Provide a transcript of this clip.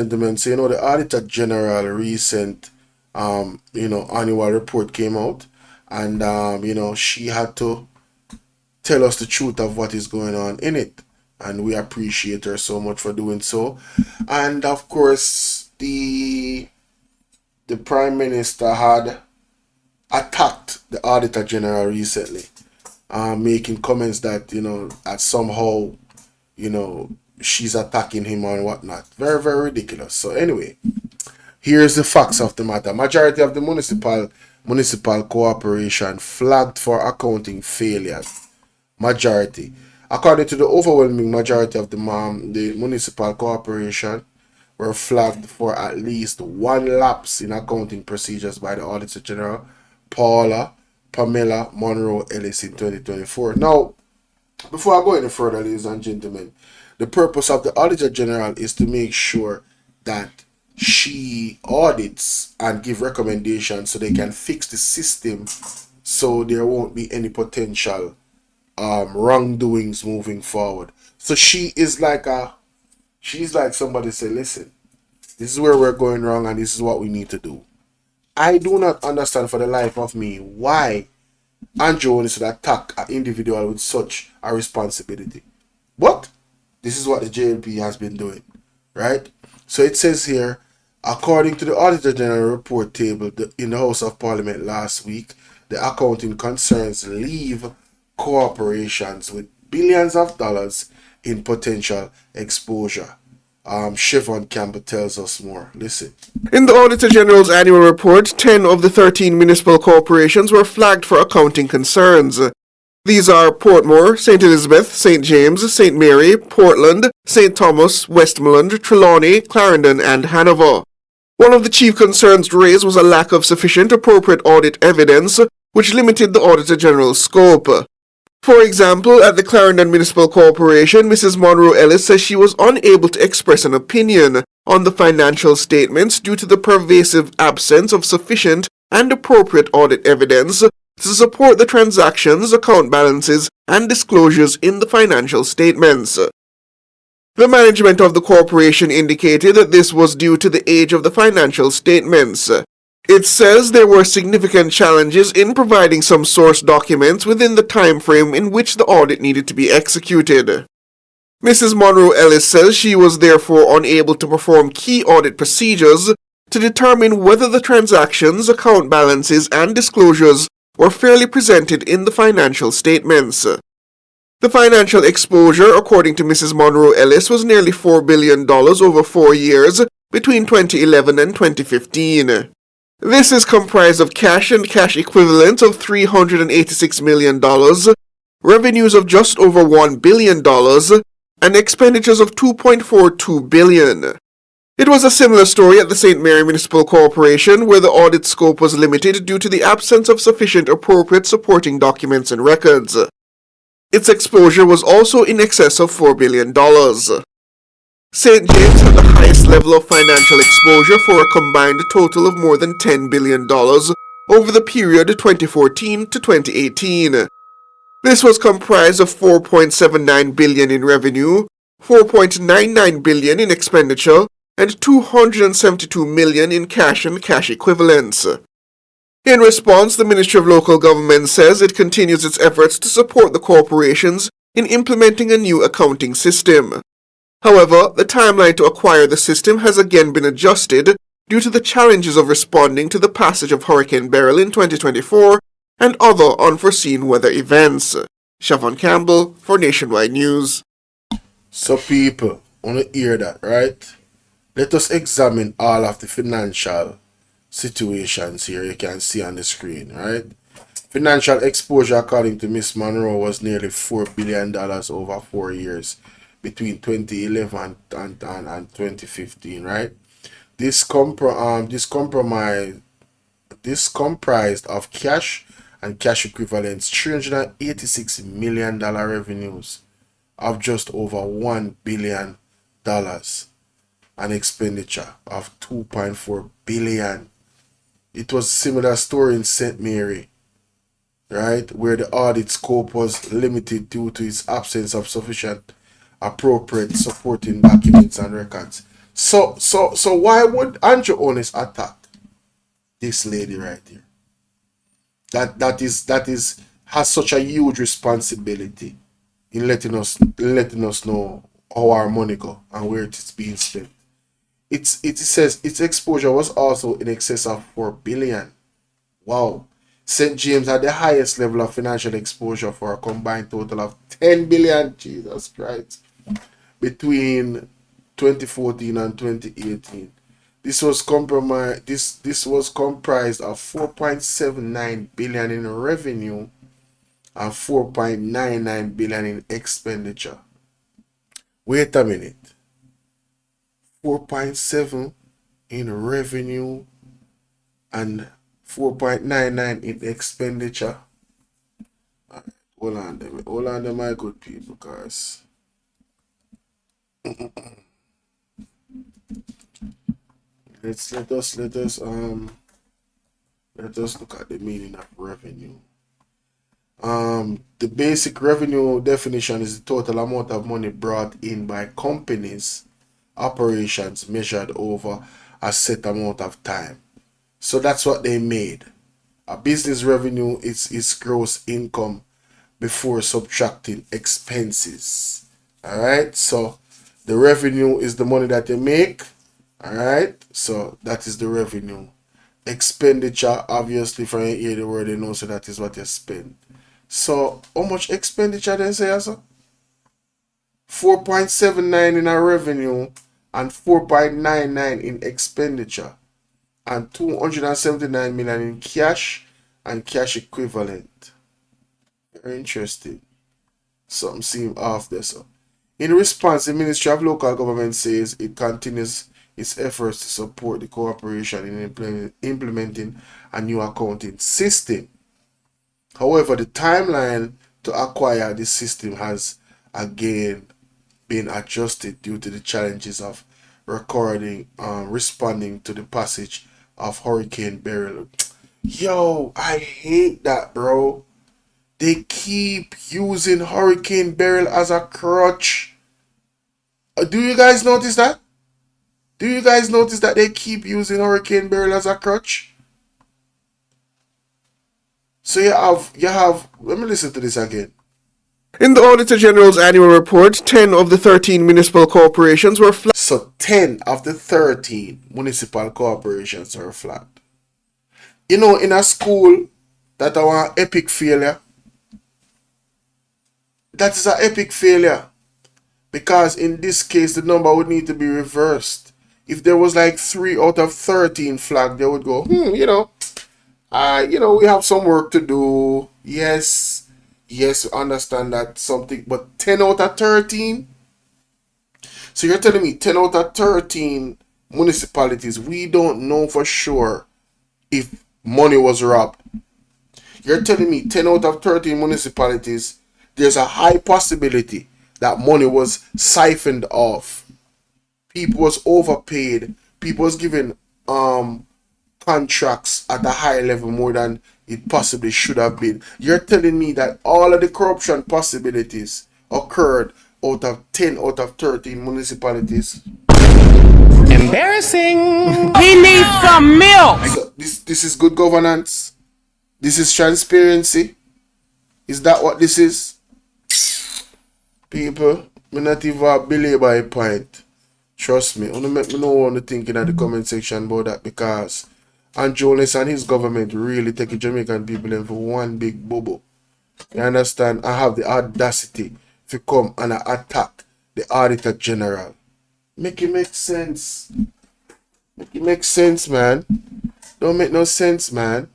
Gentlemen, so the Auditor General recent annual report came out, and she had to tell us the truth of what is going on in it, and we appreciate her so much for doing so. And of course, the Prime Minister had attacked the Auditor General recently, making comments that that somehow you know she's attacking him and whatnot. Very, very ridiculous. So anyway, here's the facts of the matter. Majority of the municipal cooperation flagged for accounting failures. Majority. According to the overwhelming majority of the municipal corporation were flagged for at least one lapse in accounting procedures by the Auditor General Pamela Monroe Ellis in 2024. Now, before I go any further, ladies and gentlemen, the purpose of the Auditor General is to make sure that she audits and give recommendations so they can fix the system so there won't be any potential wrongdoings moving forward. So she's like somebody say, listen, this is where we're going wrong and this is what we need to do. I do not understand for the life of me why Andrew wants to attack an individual with such a responsibility. But this is what the JLP has been doing, right? So it says here, according to the Auditor General report table in the House of Parliament last week, the accounting concerns leave corporations with billions of dollars in potential exposure. Siobhan Campbell tells us more. Listen. In the Auditor General's annual report, 10 of the 13 municipal corporations were flagged for accounting concerns. These are Portmore, St. Elizabeth, St. James, St. Mary, Portland, St. Thomas, Westmoreland, Trelawney, Clarendon, and Hanover. One of the chief concerns raised was a lack of sufficient appropriate audit evidence, which limited the Auditor General's scope. For example, at the Clarendon Municipal Corporation, Mrs. Monroe Ellis says she was unable to express an opinion on the financial statements due to the pervasive absence of sufficient and appropriate audit evidence to support the transactions, account balances, and disclosures in the financial statements. The management of the corporation indicated that this was due to the age of the financial statements. It says there were significant challenges in providing some source documents within the time frame in which the audit needed to be executed. Mrs. Monroe Ellis says she was therefore unable to perform key audit procedures to determine whether the transactions, account balances, and disclosures were fairly presented in the financial statements. The financial exposure, according to Mrs. Monroe Ellis, was nearly $4 billion over 4 years between 2011 and 2015. This is comprised of cash and cash equivalents of $386 million, revenues of just over $1 billion, and expenditures of $2.42 billion. It was a similar story at the St. Mary Municipal Corporation, where the audit scope was limited due to the absence of sufficient appropriate supporting documents and records. Its exposure was also in excess of $4 billion. St. James had the highest level of financial exposure for a combined total of more than $10 billion over the period 2014 to 2018. This was comprised of $4.79 billion in revenue, $4.99 billion in expenditure, and $272 million in cash and cash equivalents. In response, the Ministry of Local Government says it continues its efforts to support the corporations in implementing a new accounting system. However, the timeline to acquire the system has again been adjusted due to the challenges of responding to the passage of Hurricane Beryl in 2024 and other unforeseen weather events. Siobhan Campbell for Nationwide News. So people, want to hear that, right? Let us examine all of the financial situations here you can see on the screen, right? Financial exposure according to Miss Monroe was nearly $4 billion over 4 years between 2011 and 2015, right? This comprised of cash and cash equivalents, $386 million revenues of just over $1 billion and expenditure of $2.4 billion. It was a similar story in St. Mary, right, where the audit scope was limited due to its absence of sufficient appropriate supporting documents and records. So why would Andrew Onis attack this lady right here? That is has such a huge responsibility in letting us know how our money go and where it is being spent. It says its exposure was also in excess of 4 billion. Wow. St. James had the highest level of financial exposure for a combined total of 10 billion. Jesus Christ. Between 2014 and 2018. This was comprised of 4.79 billion in revenue and 4.99 billion in expenditure. Wait a minute. 4.7 in revenue and 4.99 in expenditure. Hold on them, my good people, guys. Let us look at the meaning of revenue. The basic revenue definition is the total amount of money brought in by companies' operations measured over a set amount of time. So that's what they made. A business revenue is gross income before subtracting expenses. Alright, so the revenue is the money that they make. Alright, so that is the revenue. Expenditure, obviously, from here the word they know, so that is what you spend. So how much expenditure they say, also? 4.79 in our revenue and 4.99 in expenditure, and 279 million in cash and cash equivalent. Very interesting. Something seems off there. So, in response, the Ministry of Local Government says it continues its efforts to support the cooperation in implementing a new accounting system. However, the timeline to acquire this system has again been adjusted due to the challenges of responding to the passage of Hurricane Beryl. Yo, I hate that, bro. They keep using Hurricane Beryl as a crutch. Do you guys notice that? Do you guys notice that they keep using Hurricane Beryl as a crutch? So you have. Let me listen to this again. In the Auditor General's annual report, 10 of the 13 municipal corporations were flagged. So 10 of the 13 municipal corporations are flagged. You know, in a school that are epic failure, that is an epic failure. Because in this case, the number would need to be reversed. If there was like 3 out of 13 flagged, they would go, we have some work to do. Yes, understand that something, but 10 out of 13? So you're telling me 10 out of 13 municipalities, we don't know for sure if money was robbed. You're telling me 10 out of 13 municipalities, there's a high possibility that money was siphoned off. People was overpaid. People was given contracts at a high level more than it possibly should have been. You're telling me that all of the corruption possibilities occurred out of 10 out of 13 municipalities? Embarrassing. He needs some milk. So this is good governance. This is transparency. Is that what this is? People, me not even belabor a point. Trust me. Only make me know what to think in the comment section about that, because Jones and his government really take the Jamaican people in for one big bubble. You understand? I have the audacity to come and attack the Auditor General. Make it make sense. Make it make sense, man. Don't make no sense, man.